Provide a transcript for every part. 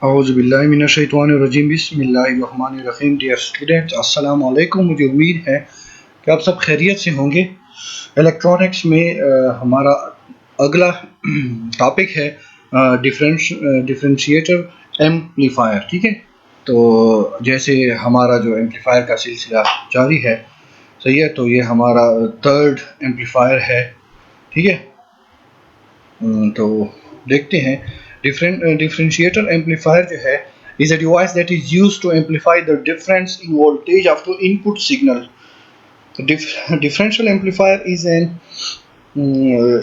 औज़ुबिल्लाहि मिनश्शैतानिर्रजीम बिस्मिल्लाहिर्रहमानिर्रहीम। Dear students, अस्सलामु अलैकुम। मुझे उम्मीद है कि आप सब खैरियत से होंगे। इलेक्ट्रॉनिक्स में हमारा अगला टॉपिक है डिफरेंशिएटर एम्पलीफायर। ठीक है, तो जैसे हमारा जो एम्पलीफायर का सिलसिला जारी है, सही है, तो ये हमारा थर्ड एम्पलीफायर है। ठीक है, तो देखते हैं। डिफरेंशिएटर एम्पलीफायर जो है is a device that is used to amplify the difference in voltage of two input signal. The differential amplifier is an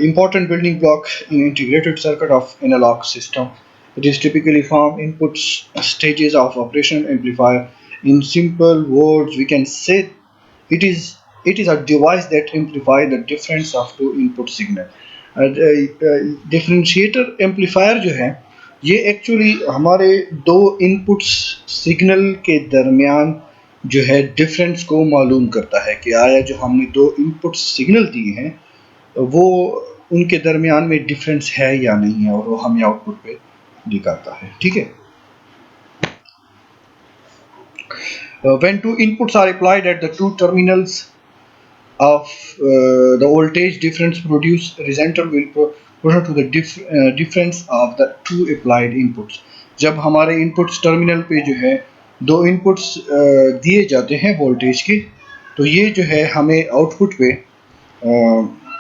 important building block in integrated circuit of analog system. It is typically found input stages of operation amplifier. In simple words, we can say it is a device that amplifies the difference of two input signal. Differentiator amplifier जो है ये actually हमारे दो input signal के दरमियान जो है difference को मालूम करता है कि आया जो हमने दो इनपुट सिग्नल दिए हैं वो उनके दरमियान में डिफरेंस है या नहीं है, और वो हमें आउटपुट पे दिखाता है। ठीक है, when two inputs are applied at the two terminals of the voltage difference produced resultant will proportional to the difference of the two applied inputs. जब हमारे इनपुट्स टर्मिनल पे जो है दो इनपुट्स दिए जाते हैं वोल्टेज के, तो ये जो है हमें आउटपुट पे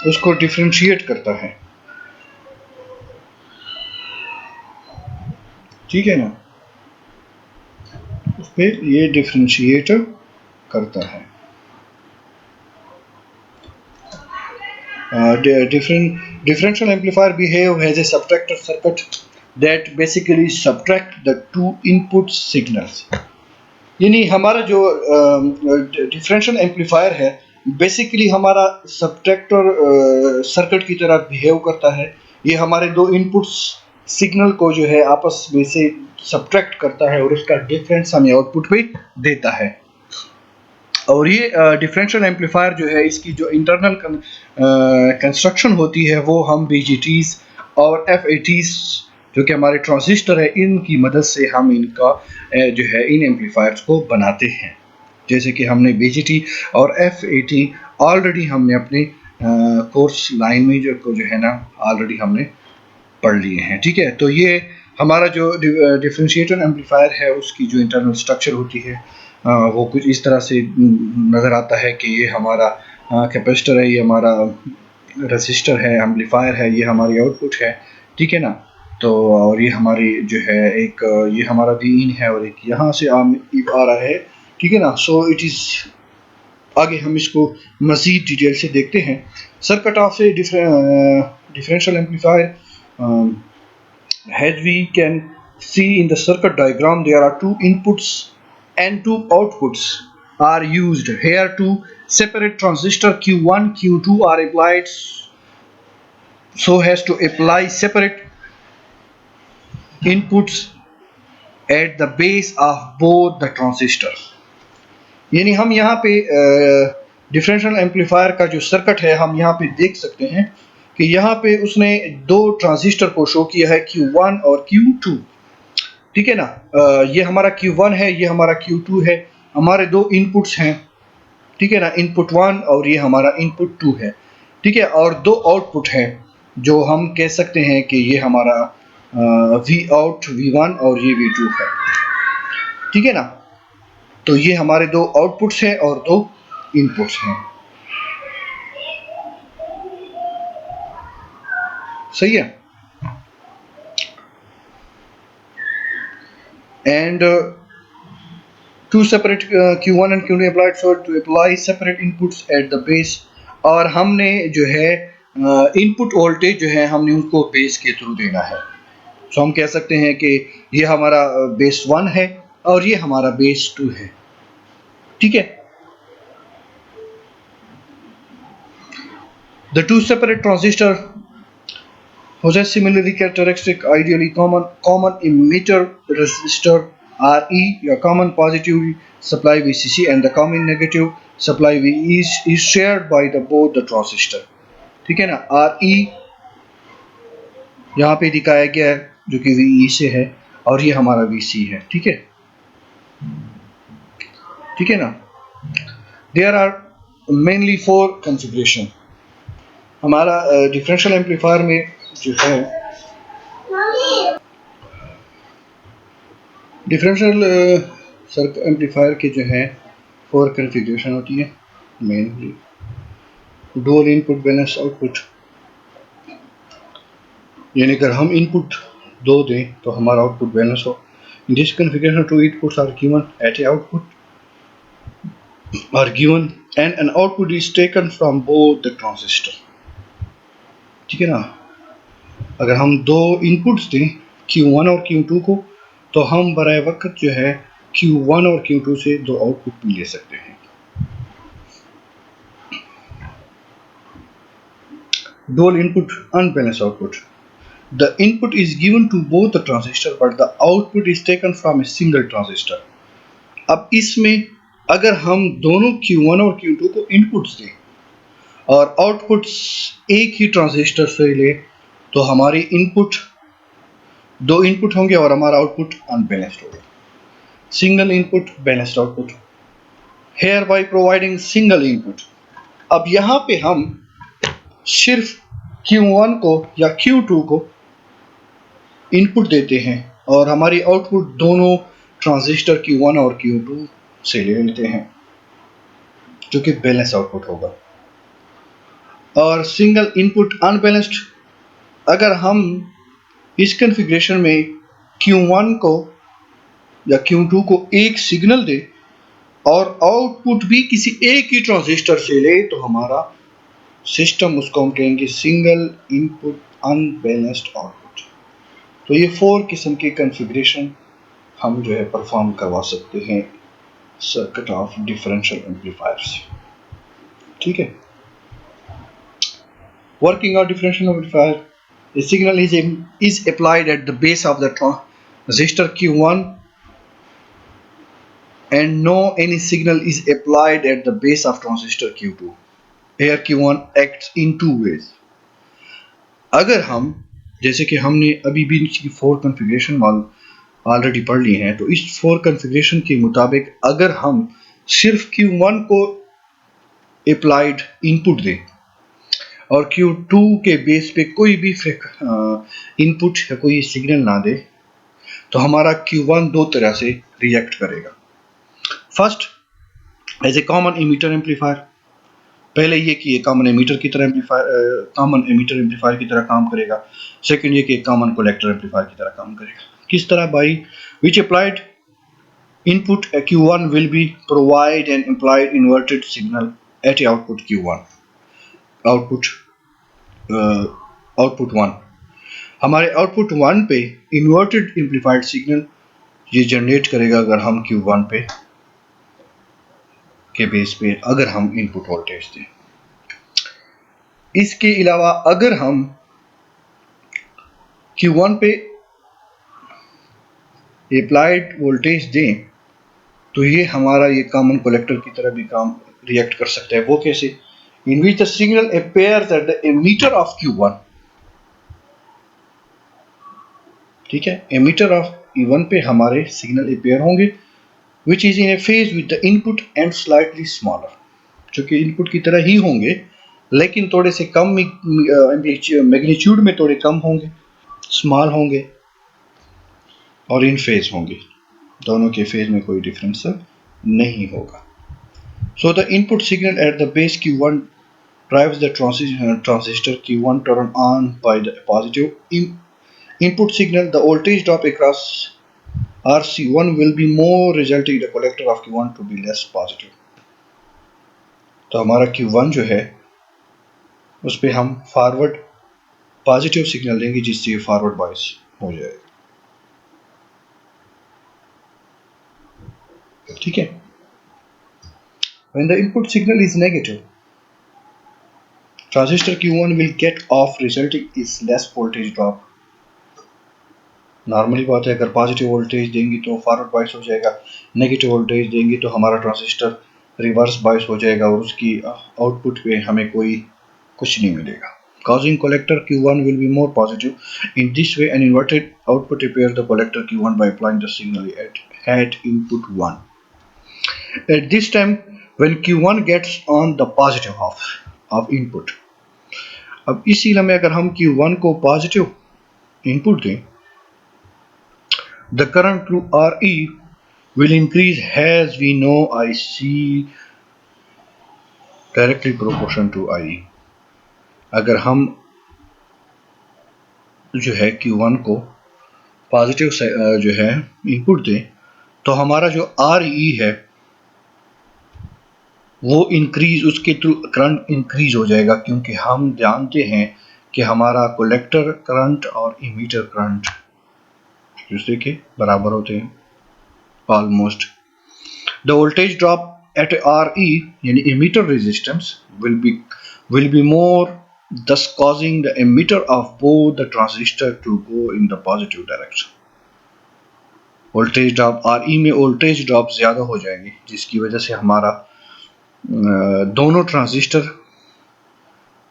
उसको डिफरेंशिएट करता है। ठीक है ना, उस पे ये डिफरेंशिएट करता है। Differential amplifier behave as a subtractor circuit that basically subtract the two input signals. यानी हमारा जो डिफरेंशियल एम्पलीफायर है बेसिकली हमारा सबट्रैक्टर सर्किट की तरह बिहेव करता है। ये हमारे दो इनपुट सिग्नल को जो है आपस में से सबट्रैक्ट करता है और उसका डिफरेंस हमें आउटपुट पे देता है। और ये डिफरेंशियल एम्पलीफायर जो है इसकी जो इंटरनल कंस्ट्रक्शन होती है वो हम बीजीटीज और एफएटीज जो कि हमारे ट्रांजिस्टर है इनकी मदद से हम इनका जो है इन एम्पलीफायर्स को बनाते हैं। जैसे कि हमने बीजीटी और एफएटी ऑलरेडी हमने अपने कोर्स लाइन में जो है ना ऑलरेडी हमने पढ़ लिए हैं। ठीक है, तो ये हमारा जो डिफरेंशिएटर एम्पलीफायर है उसकी जो इंटरनल स्ट्रक्चर होती है वो कुछ इस तरह से नज़र आता है कि ये हमारा कैपेसिटर है, ये हमारा रेसिस्टर है, एम्पलीफायर है, ये हमारी आउटपुट है। ठीक है ना, तो और ये हमारी जो है एक ये हमारा वीइन है और एक यहाँ से आ रहा है। ठीक है ना, सो इट इज़ आगे हम इसको मज़ीद डिटेल से देखते हैं। Circuit of A differential amplifier as we can see in the circuit diagram, there are two inputs and two outputs are used. Here two separate transistor Q1 Q2 are applied so as to apply separate inputs at the base of both the transistor. यानी हम यहाँ पे differential amplifier का जो circuit है हम यहाँ पे देख सकते हैं कि यहाँ पे उसने दो ट्रांजिस्टर को शो किया है Q1 और Q2। ठीक है ना, ये हमारा Q1 है, ये हमारा Q2 है, हमारे दो इनपुट्स हैं। ठीक है ना, इनपुट 1 और ये हमारा इनपुट 2 है। ठीक है, और दो आउटपुट हैं जो हम कह सकते हैं कि ये हमारा V आउट V1 और ये V2 है। ठीक है ना, तो ये हमारे दो आउटपुट्स हैं और दो इनपुट्स हैं। सही है, and two separate Q1 and Q2 applied so to apply separate inputs at the base। और हमने जो है इनपुट वोल्टेज जो है हमने उनको बेस के थ्रू देना है। सो हम कह सकते हैं कि ये हमारा बेस 1 है और ये हमारा बेस 2 है। ठीक है, the two separate transistor possess similarly characteristic ideally common emitter resistor RE, a common positive supply VCC and the common negative supply VE is shared by both the transistor। ठीक है ना, RE यहाँ पे दिखाया गया है जो कि VE से है और ये हमारा VC है, ठीक है, ठीक है ना। There are mainly 4 configuration. हमारा डिफरेंशियल एम्पलीफायर में जो है डिफरेंशियल सर्किट एम्पलीफायर के जो है 4 कॉन्फ़िगरेशन होती है mainly. Dual input balance output, यानी अगर हम इनपुट 2 दें तो हमारा आउटपुट बैलेंस हो। In this configuration 2 inputs are given at a output are given and an output is taken from both the transistor, ठीक है ना। अगर हम 2 इनपुट्स दें Q1 और Q2 को, तो हम बराए वक्त जो है Q1 और Q2 से 2 आउटपुट भी ले सकते हैं। Dual input unbalanced output. The input is given to both the transistor but the output is taken from a single transistor. अब इसमें अगर हम दोनों Q1 और Q2 को इनपुट्स दें और आउटपुट्स एक ही ट्रांजिस्टर से ले, तो हमारी इनपुट 2 इनपुट होंगे और हमारा आउटपुट अनबैलेंस्ड होगा। Single input balanced output, here by providing single input. अब यहाँ पे हम सिर्फ Q1 को या Q2 को इनपुट देते हैं और हमारी आउटपुट दोनों ट्रांजिस्टर Q1 और Q2 से ले लेते हैं, जो कि बैलेंस आउटपुट होगा। और सिंगल इनपुट अनबैलेंस्ड, अगर हम इस कॉन्फ़िगरेशन में Q1 को या Q2 को एक सिग्नल दे और आउटपुट भी किसी एक ही ट्रांजिस्टर से ले, तो हमारा सिस्टम उसको हम कहेंगे सिंगल इनपुट अनबैलेंस्ड आउटपुट। तो ये 4 किस्म के कॉन्फ़िगरेशन हम जो है परफॉर्म करवा सकते हैं सर्किट ऑफ डिफरेंशियल एम्पलीफायर से, ठीक है। Working of differential amplifier, a signal is applied at the base of the transistor Q1 and no any signal is applied at the base of transistor Q2. Here Q1 acts in 2 ways. अगर हम जैसे कि हमने अभी भी इसकी 4 configuration already पढ़ ली हैं, तो इस 4 कॉन्फ़िगरेशन के मुताबिक अगर हम सिर्फ Q1 को अप्लाइड इनपुट दें और Q2 के बेस पे कोई भी इनपुट या कोई सिग्नल ना दे, तो हमारा Q1 दो तरह से रिएक्ट करेगा। First, as a common emitter amplifier, पहले ये कि कॉमन एमीटर की तरह एम्पलीफायर की तरह काम करेगा। सेकंड ये कि कॉमन कलेक्टर एम्पलीफायर की तरह काम करेगा। किस तरह? By which applied input Q1 will be provide an implied inverted signal at output Q1, output 1। हमारे आउटपुट 1 पे इन्वर्टेड एम्पलीफाइड सिग्नल ये जनरेट करेगा अगर हम Q1 पे के बेस पे अगर हम इनपुट वोल्टेज दें। इसके अलावा अगर हम Q1 पे अप्लाइड वोल्टेज दें, तो ये हमारा ये कॉमन कलेक्टर की तरह भी काम रिएक्ट कर सकता है। वो कैसे? In which the signal appears at the emitter of Q1, ठीक है। एमीटर ऑफ E1 पे हमारे सिग्नल अपीयर होंगे which is in A phase with the input and slightly smaller, जो कि इनपुट की तरह ही होंगे लेकिन थोड़े से कम मैग्नीट्यूड में थोड़े कम होंगे, स्मॉल होंगे और इन फेज होंगे। दोनों के फेज में कोई डिफरेंस नहीं होगा। So the input signal at the base Q1 drives the transistor Q1 turn on by the positive input signal. The voltage drop across RC1 will be more, resulting the collector of Q1 to be less positive. तो हमारा Q1 जो है उस पे हम forward positive signal देंगे जिससे ये फॉरवर्ड बायस हो जाएगा, ठीक है। When the input signal is negative, transistor Q1 will get off, resulting is less voltage drop. Normally बात है, अगर पॉजिटिव वोल्टेज देंगे तो फॉरवर्ड बायस हो जाएगा, नेगेटिव वोल्टेज देंगे तो हमारा ट्रांजिस्टर रिवर्स बायस हो जाएगा और उसकी आउटपुट पे हमें कोई कुछ नहीं मिलेगा। causing collector Q1 will be more positive. In this way, an inverted output prepares the collector Q1 by applying the signal at input 1. At this time, when Q1 gets on the positive half of input, अब इस सीला में अगर हम Q1 को positive input दें, the current through RE will increase as we know IC directly proportional to IE. अगर हम जो है Q1 को पॉजिटिव जो है इनपुट दें तो हमारा जो RE है वो इंक्रीज, उसके थ्रू करंट इंक्रीज हो जाएगा, क्योंकि हम जानते हैं कि हमारा कलेक्टर करंट और इमीटर करंट दूसरे के बराबर होते हैं almost. The voltage drop eight RE यानी emitter resistance will be more, thus causing the emitter of both the transistor to go in the positive direction. Voltage drop RE में voltage drop ज़्यादा हो जाएंगे, जिसकी वजह से हमारा दोनों ट्रांजिस्टर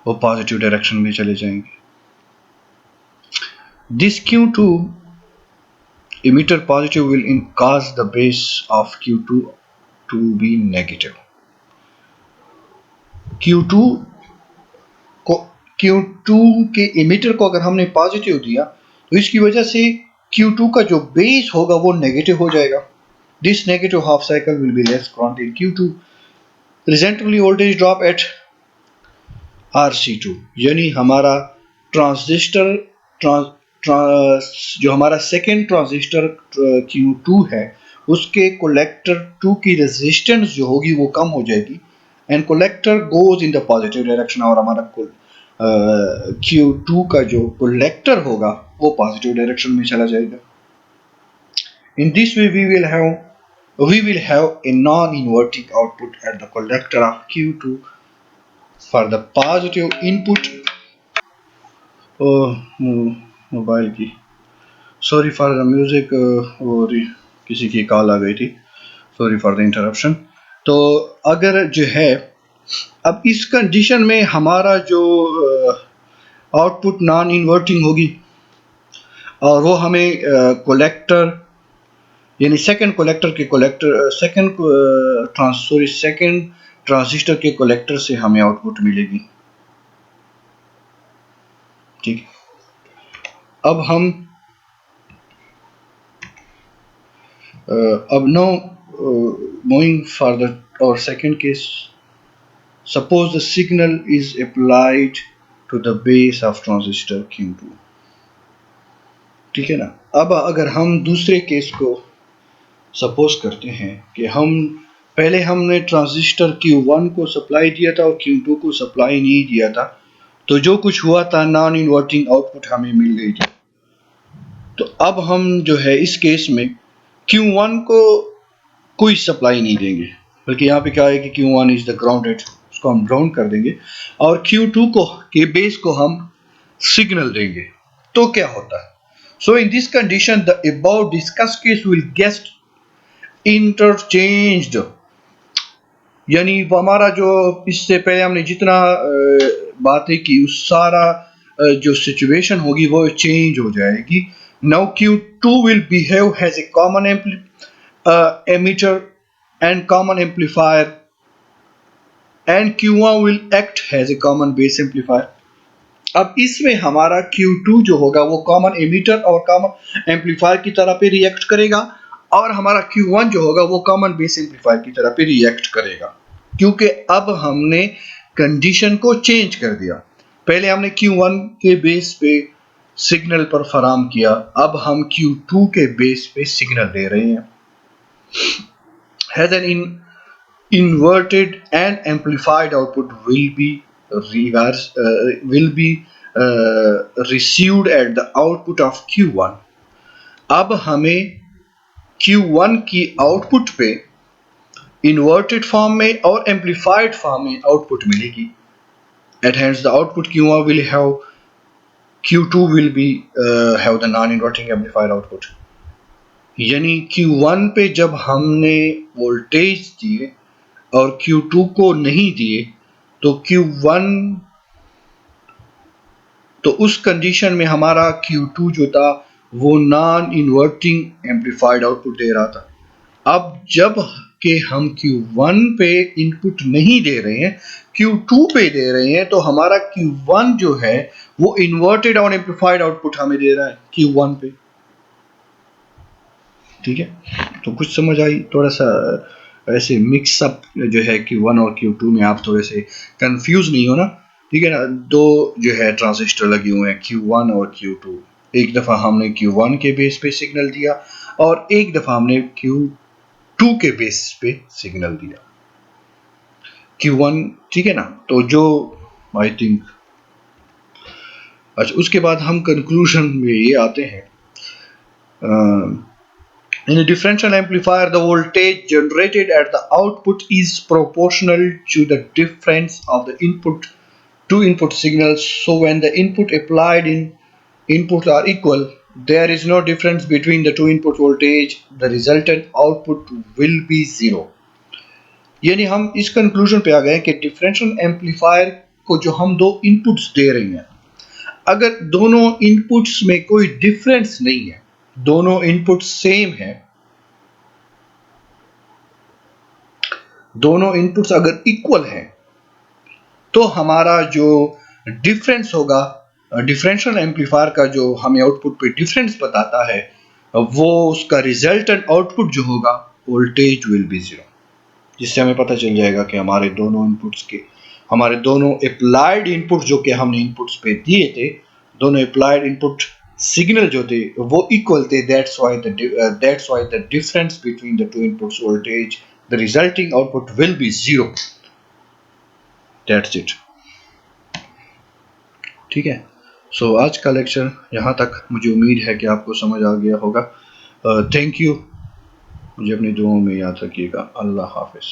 वो पॉजिटिव डायरेक्शन में चले जाएंगे. This Q2 emitter positive will cause the base of Q2 to be negative. Q2 के इमीटर को अगर हमने पॉजिटिव दिया तो इसकी वजह से Q2 का जो बेस होगा वो नेगेटिव हो जाएगा. This negative half cycle will be less current in Q2, resultingly voltage drop at RC2, यानी हमारा ट्रांजिस्टर जो हमारा सेकेंड ट्रांजिस्टर Q2 है उसके कलेक्टर 2 की रेजिस्टेंस जो होगी वो कम हो जाएगी and collector goes in the positive direction, और हमारा Q2 का जो कलेक्टर होगा वो पॉजिटिव डायरेक्शन में चला जाएगा. In this way we will have a non-inverting output at the collector of Q2 for the positive input. Mobile की सॉरी फॉर द म्यूजिक, और किसी की कॉल आ गई थी, सॉरी फॉर द इंटरप्शन. तो अगर जो है अब इस कंडीशन में हमारा जो आउटपुट नॉन इन्वर्टिंग होगी और वो हमें कलेक्टर यानी सेकंड कलेक्टर के कलेक्टर सेकंड ट्रांजिस्टर के कलेक्टर से हमें आउटपुट मिलेगी. ठीक, अब हम अब नो मूविंग फॉर द और second case. Suppose the signal is applied to the base of transistor Q2. ठीक है ना. अब अगर हम दूसरे केस को सपोज करते हैं कि पहले हमने ट्रांजिस्टर Q1 को सप्लाई दिया था और Q2 को सप्लाई नहीं दिया था, तो जो कुछ हुआ था नॉन इन्वर्टिंग आउटपुट हमें मिल गई थी. तो अब हम जो है इस केस में Q1 को कोई सप्लाई नहीं देंगे, बल्कि यहाँ पे क्या है कि Q1 इज द ग्राउंडेड, उसको हम ग्राउंड कर देंगे और Q2 को के बेस को हम सिग्नल देंगे. तो क्या होता है? So in this condition the above discussed case will get interchanged, यानी हमारा जो इससे पहले हमने जितना बातें की उस सारा जो सिचुएशन होगी वो चेंज हो जाएगी. Now Q2 will behave as a common emitter and common amplifier and Q1 will act as a common base amplifier. अब इसमें हमारा Q2 जो होगा वो कॉमन एमिटर और कॉमन एम्पलीफायर की तरह पे रिएक्ट करेगा और हमारा Q1 जो होगा वो कॉमन बेस एम्पलीफायर की तरह पे रिएक्ट करेगा, क्योंकि अब हमने कंडीशन को चेंज कर दिया. पहले हमने Q1 के बेस पे सिग्नल पर फराम किया, अब हम Q2 के बेस पे सिग्नल दे रहे हैं. Has an inverted and amplified output will be received at the output of Q1. अब हमें Q1 की आउटपुट पे इन्वर्टेड फॉर्म में और एम्पलीफाइड फॉर्म में आउटपुट मिलेगी. At hence the output Q1 will have Q2 will be have the non-inverting amplified output. यानी Q1 पे जब हमने वोल्टेज दिए और Q2 को नहीं दिए तो Q1 तो उस कंडीशन में हमारा Q2 जो था वो नॉन इन्वर्टिंग एम्पलीफाइड आउटपुट दे रहा था। अब जब कि हम Q1 पे इनपुट नहीं दे रहे हैं, Q2 पे दे रहे हैं, तो हमारा Q1 जो है वो इन्वर्टेड और एम्पलीफाइड आउटपुट हमें दे रहा है Q1 पे। ठीक है, तो कुछ समझ आई? थोड़ा सा ऐसे मिक्सअप जो है Q1 और Q2 में आप थोड़े से कंफ्यूज नहीं हो ना। ठीक है ना, दो जो है ट्रांजिस्टर लगे हुए हैं Q1 और Q2। एक दफ़ा हमने Q1 के बेस पे सिग्नल दिया और एक दफ़ा हमने Q2 के बेस पे सिग्नल दिया। Q1, ठीक है ना, तो जो आई थिंक, अच्छा उसके बाद हम कंक्लूजन में ये आते हैं। In a differential amplifier, the voltage generated at the output is proportional to the difference of the two input signals. So when the input applied in inputs are equal, there is no difference between the two input voltage. The resultant output will be zero. यानी हम इस conclusion पे आ गए कि differential amplifier को जो हम दो इनपुट्स दे रहे हैं, अगर दोनों इनपुट्स में कोई डिफरेंस नहीं है, दोनों इनपुट सेम है, दोनों इनपुट्स अगर इक्वल हैं, तो हमारा जो डिफरेंस होगा, डिफरेंशियल एम्पलीफायर का जो हमें आउटपुट पे डिफरेंस बताता है, वो उसका रिजल्टेंट आउटपुट जो होगा वोल्टेज विल बी जीरो। जिससे हमें पता चल जाएगा कि हमारे दोनों इनपुट्स के, हमारे दोनों अप्लाइड इनपुट जो कि हमने इनपुट्स पे दिए थे, दोनों अप्लाइड इनपुट सिग्नल जो थे वो इक्वल थे। That's why the difference between the two inputs voltage, the resulting output will be zero. That's it. ठीक है, सो आज का लेक्चर यहाँ तक। मुझे उम्मीद है कि आपको समझ आ गया होगा। Thank you. मुझे अपनी दुआओं में याद रखिएगा। अल्लाह हाफिज़।